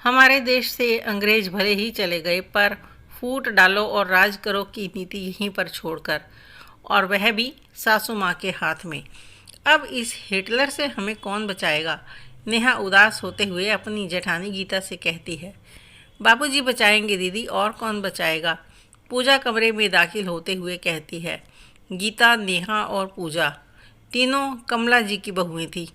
हमारे देश से अंग्रेज भले ही चले गए, पर फूट डालो और राज करो की नीति यहीं पर छोड़कर, और वह भी सासू माँ के हाथ में। अब इस हिटलर से हमें कौन बचाएगा? नेहा उदास होते हुए अपनी जेठानी गीता से कहती है। बाबूजी बचाएंगे दीदी, और कौन बचाएगा? पूजा कमरे में दाखिल होते हुए कहती है। गीता, नेहा और पूजा तीनों कमला जी की बहुएं थी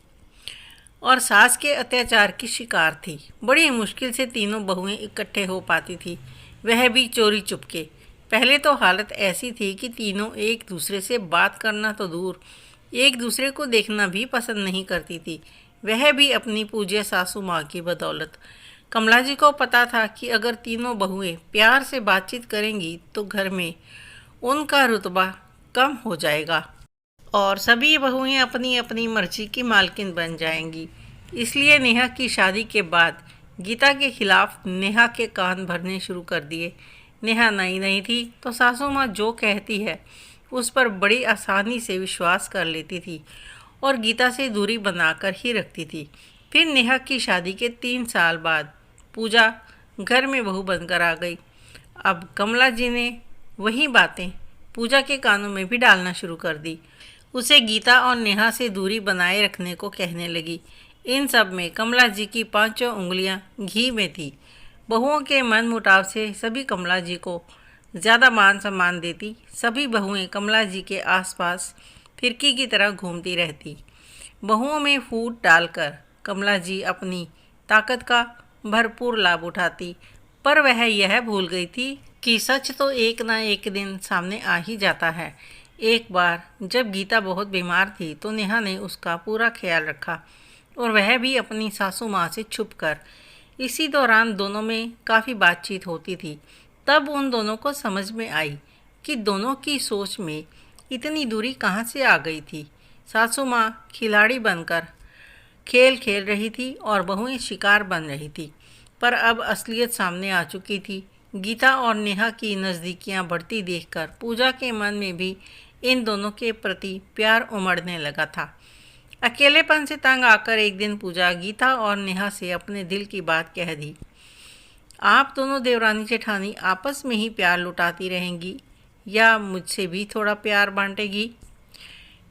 और सास के अत्याचार की शिकार थी। बड़ी मुश्किल से तीनों बहुएं इकट्ठे हो पाती थी, वह भी चोरी चुपके। पहले तो हालत ऐसी थी कि तीनों एक दूसरे से बात करना तो दूर, एक दूसरे को देखना भी पसंद नहीं करती थी, वह भी अपनी पूज्य सासू माँ की बदौलत। कमला जी को पता था कि अगर तीनों बहुएं प्यार से बातचीत करेंगी तो घर में उनका रुतबा कम हो जाएगा और सभी बहुएं अपनी अपनी मर्जी की मालकिन बन जाएंगी। इसलिए नेहा की शादी के बाद गीता के खिलाफ नेहा के कान भरने शुरू कर दिए। नेहा नई नहीं थी तो सासू माँ जो कहती है उस पर बड़ी आसानी से विश्वास कर लेती थी और गीता से दूरी बनाकर ही रखती थी। फिर नेहा की शादी के 3 साल बाद पूजा घर में बहू बनकर आ गई। अब कमला जी ने वही बातें पूजा के कानों में भी डालना शुरू कर दी। उसे गीता और नेहा से दूरी बनाए रखने को कहने लगी। इन सब में कमला जी की 5 उंगलियां घी में थी। बहुओं के मन मुटाव से सभी कमला जी को ज़्यादा मान सम्मान देती। सभी बहुएं कमला जी के आसपास फिरकी की तरह घूमती रहती। बहुओं में फूट डालकर कमला जी अपनी ताकत का भरपूर लाभ उठाती, पर वह यह भूल गई थी कि सच तो एक ना एक दिन सामने आ ही जाता है। एक बार जब गीता बहुत बीमार थी तो नेहा ने उसका पूरा ख्याल रखा और वह भी अपनी सासू माँ से छुपकर। इसी दौरान दोनों में काफ़ी बातचीत होती थी। तब उन दोनों को समझ में आई कि दोनों की सोच में इतनी दूरी कहाँ से आ गई थी। सासू माँ खिलाड़ी बनकर खेल खेल रही थी और बहुएं शिकार बन रही थी, पर अब असलियत सामने आ चुकी थी। गीता और नेहा की नज़दीकियाँ बढ़ती देखकर पूजा के मन में भी इन दोनों के प्रति प्यार उमड़ने लगा था। अकेलेपन से तंग आकर एक दिन पूजा गीता और नेहा से अपने दिल की बात कह दी। आप दोनों देवरानी जेठानी आपस में ही प्यार लुटाती रहेंगी या मुझसे भी थोड़ा प्यार बांटेगी?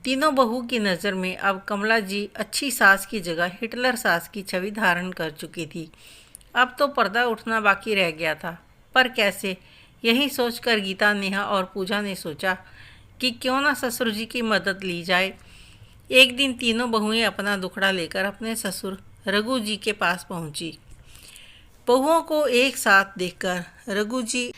तीनों बहू की नज़र में अब कमला जी अच्छी सास की जगह हिटलर सास की छवि धारण कर चुकी थी। अब तो पर्दा उठना बाकी रह गया था, पर कैसे? यही सोचकर गीता, नेहा और पूजा ने सोचा कि क्यों ना ससुर जी की मदद ली जाए। एक दिन तीनों बहुएं अपना दुखड़ा लेकर अपने ससुर रघु जी के पास पहुंची। बहुओं को एक साथ देखकर रघु जी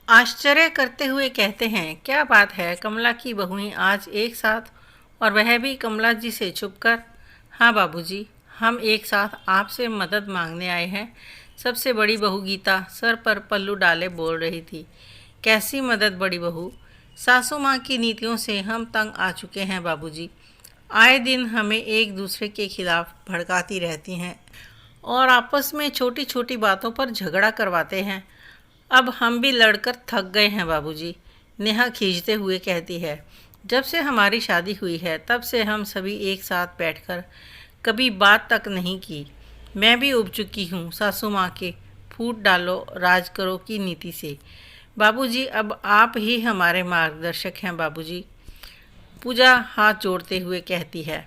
आश्चर्य करते हुए कहते हैं, क्या बात है, कमला की बहुएं आज एक साथ, और वह भी कमला जी से छुपकर? हाँ बाबूजी, हम एक साथ आपसे मदद मांगने आए हैं। सबसे बड़ी बहू गीता सर पर पल्लू डाले बोल रही थी। कैसी मदद बड़ी बहू? सासू माँ की नीतियों से हम तंग आ चुके हैं बाबूजी। आए दिन हमें एक दूसरे के खिलाफ भड़काती रहती हैं और आपस में छोटी छोटी बातों पर झगड़ा करवाते हैं। अब हम भी लड़कर थक गए हैं बाबूजी। नेहा खींचते हुए कहती है। जब से हमारी शादी हुई है तब से हम सभी एक साथ बैठकर कभी बात तक नहीं की। मैं भी उब चुकी हूँ सासू माँ के फूट डालो राज करो की नीति से। बाबूजी, अब आप ही हमारे मार्गदर्शक हैं बाबूजी। पूजा हाथ जोड़ते हुए कहती है।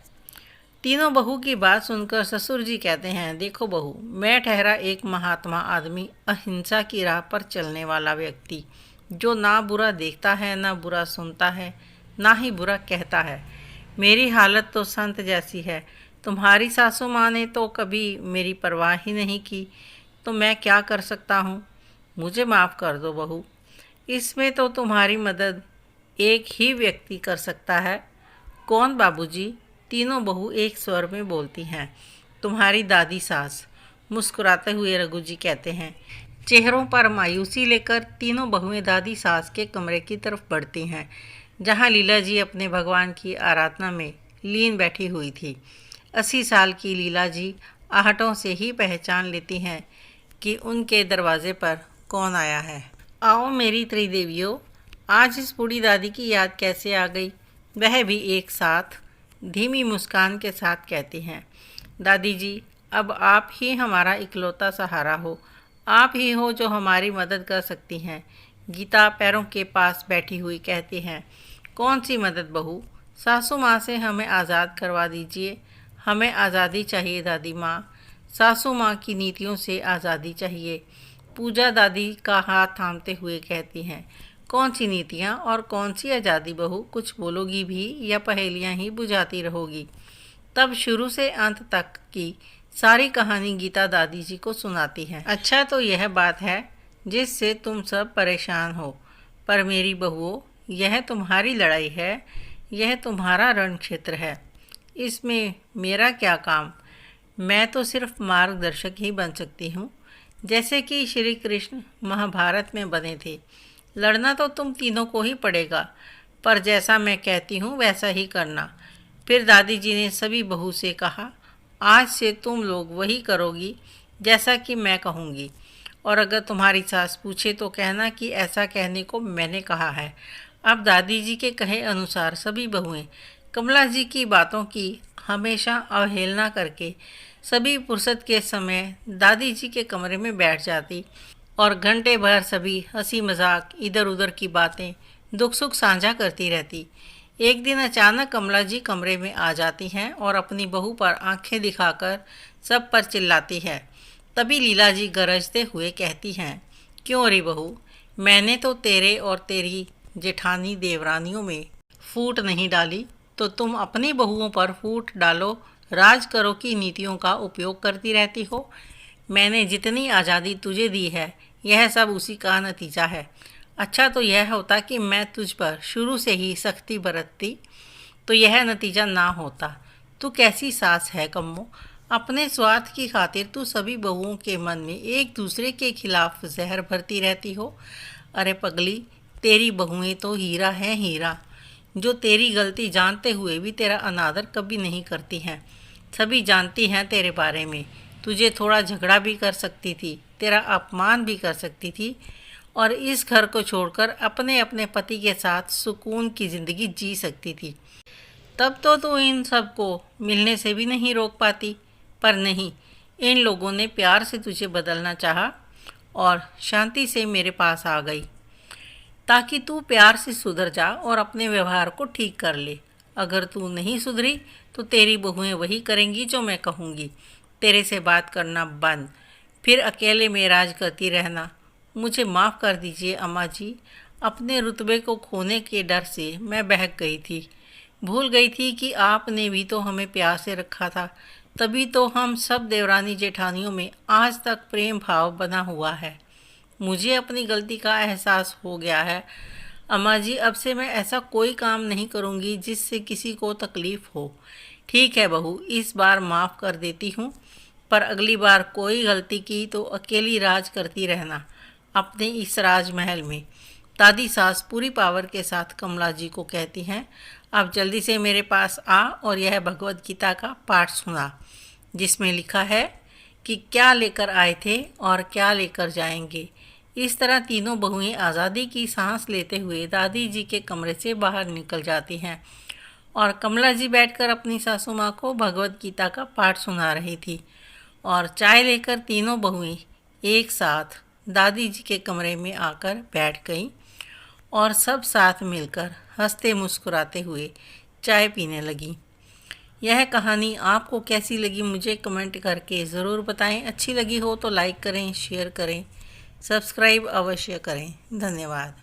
तीनों बहू की बात सुनकर ससुर जी कहते हैं, देखो बहू, मैं ठहरा एक महात्मा आदमी, अहिंसा की राह पर चलने वाला व्यक्ति, जो ना बुरा देखता है, ना बुरा सुनता है, ना ही बुरा कहता है। मेरी हालत तो संत जैसी है। तुम्हारी सासू माँ ने तो कभी मेरी परवाह ही नहीं की, तो मैं क्या कर सकता हूँ? मुझे माफ़ कर दो बहू। इसमें तो तुम्हारी मदद एक ही व्यक्ति कर सकता है। कौन बाबूजी? तीनों बहू एक स्वर में बोलती हैं। तुम्हारी दादी सास। मुस्कुराते हुए रघु जी कहते हैं। चेहरों पर मायूसी लेकर तीनों बहुएं दादी सास के कमरे की तरफ बढ़ती हैं, जहां लीला जी अपने भगवान की आराधना में लीन बैठी हुई थी। 80 साल की लीला जी आहटों से ही पहचान लेती हैं कि उनके दरवाजे पर कौन आया है। आओ मेरी त्रिदेवियों, आज इस बूढ़ी दादी की याद कैसे आ गई? वह भी एक साथ धीमी मुस्कान के साथ कहती हैं। दादी जी, अब आप ही हमारा इकलौता सहारा हो, आप ही हो जो हमारी मदद कर सकती हैं। गीता पैरों के पास बैठी हुई कहती हैं, कौन सी मदद बहू, सासू माँ से हमें आज़ाद करवा दीजिए। हमें आज़ादी चाहिए दादी माँ, सासू माँ की नीतियों से आज़ादी चाहिए। पूजा दादी का हाथ थामते हुए कहती हैं, कौन सी नीतियाँ और कौन सी आज़ादी बहू, कुछ बोलोगी भी या पहेलियाँ ही बुझाती रहोगी। तब शुरू से अंत तक की सारी कहानी गीता दादी जी को सुनाती है। अच्छा तो यह बात है जिससे तुम सब परेशान हो, पर मेरी बहुओं, यह तुम्हारी लड़ाई है, यह तुम्हारा रण क्षेत्र है, इसमें मेरा क्या काम। मैं तो सिर्फ मार्गदर्शक ही बन सकती हूँ, जैसे कि श्री कृष्ण महाभारत में बने थे। लड़ना तो तुम तीनों को ही पड़ेगा, पर जैसा मैं कहती हूँ वैसा ही करना। फिर दादी जी ने सभी बहू से कहा, आज से तुम लोग वही करोगी जैसा कि मैं कहूँगी, और अगर तुम्हारी सास पूछे तो कहना कि ऐसा कहने को मैंने कहा है। अब दादी जी के कहे अनुसार सभी बहुएं कमला जी की बातों की हमेशा अवहेलना करके सभी फुर्सत के समय दादी जी के कमरे में बैठ जाती और घंटे भर सभी हंसी मजाक, इधर उधर की बातें, दुख सुख साझा करती रहती। एक दिन अचानक कमला जी कमरे में आ जाती हैं और अपनी बहू पर आंखें दिखाकर सब पर चिल्लाती है। तभी लीला जी गरजते हुए कहती हैं, क्यों रे बहू, मैंने तो तेरे और तेरी जेठानी देवरानियों में फूट नहीं डाली, तो तुम अपनी बहुओं पर फूट डालो, राज करो की नीतियों का उपयोग करती रहती हो। मैंने जितनी आज़ादी तुझे दी है, यह सब उसी का नतीजा है। अच्छा तो यह होता कि मैं तुझ पर शुरू से ही सख्ती बरतती, तो यह नतीजा ना होता। तू कैसी सास है कम्मो, अपने स्वार्थ की खातिर तू सभी बहुओं के मन में एक दूसरे के खिलाफ जहर भरती रहती हो। अरे पगली, तेरी बहुएं तो हीरा है हीरा, जो तेरी गलती जानते हुए भी तेरा अनादर कभी नहीं करती हैं। सभी जानती हैं तेरे बारे में, तुझे थोड़ा झगड़ा भी कर सकती थी, तेरा अपमान भी कर सकती थी, और इस घर को छोड़कर अपने अपने पति के साथ सुकून की ज़िंदगी जी सकती थी। तब तो तू इन सबको मिलने से भी नहीं रोक पाती। पर नहीं, इन लोगों ने प्यार से तुझे बदलना चाहा और शांति से मेरे पास आ गई, ताकि तू प्यार से सुधर जा और अपने व्यवहार को ठीक कर ले। अगर तू नहीं सुधरी तो तेरी बहुएं वही करेंगी जो मैं कहूँगी, तेरे से बात करना बंद, फिर अकेले में राज करती रहना। मुझे माफ़ कर दीजिए अम्मा जी, अपने रुतबे को खोने के डर से मैं बहक गई थी, भूल गई थी कि आपने भी तो हमें प्यार से रखा था, तभी तो हम सब देवरानी जेठानियों में आज तक प्रेम भाव बना हुआ है। मुझे अपनी गलती का एहसास हो गया है अम्मा जी, अब से मैं ऐसा कोई काम नहीं करूँगी जिससे किसी को तकलीफ़ हो। ठीक है बहू, इस बार माफ़ कर देती हूँ, पर अगली बार कोई गलती की तो अकेली राज करती रहना अपने इस राजमहल में। दादी सास पूरी पावर के साथ कमला जी को कहती हैं, अब जल्दी से मेरे पास आ और यह भगवत गीता का पाठ सुना, जिसमें लिखा है कि क्या लेकर आए थे और क्या लेकर जाएंगे। इस तरह तीनों बहुएं आज़ादी की सांस लेते हुए दादी जी के कमरे से बाहर निकल जाती हैं और कमला जी बैठकर अपनी सासू माँ को भगवत गीता का पाठ सुना रही थी। और चाय लेकर तीनों बहुएं एक साथ दादी जी के कमरे में आकर बैठ गईं और सब साथ मिलकर हंसते मुस्कुराते हुए चाय पीने लगीं। यह कहानी आपको कैसी लगी मुझे कमेंट करके ज़रूर बताएं। अच्छी लगी हो तो लाइक करें, शेयर करें, सब्सक्राइब अवश्य करें। धन्यवाद।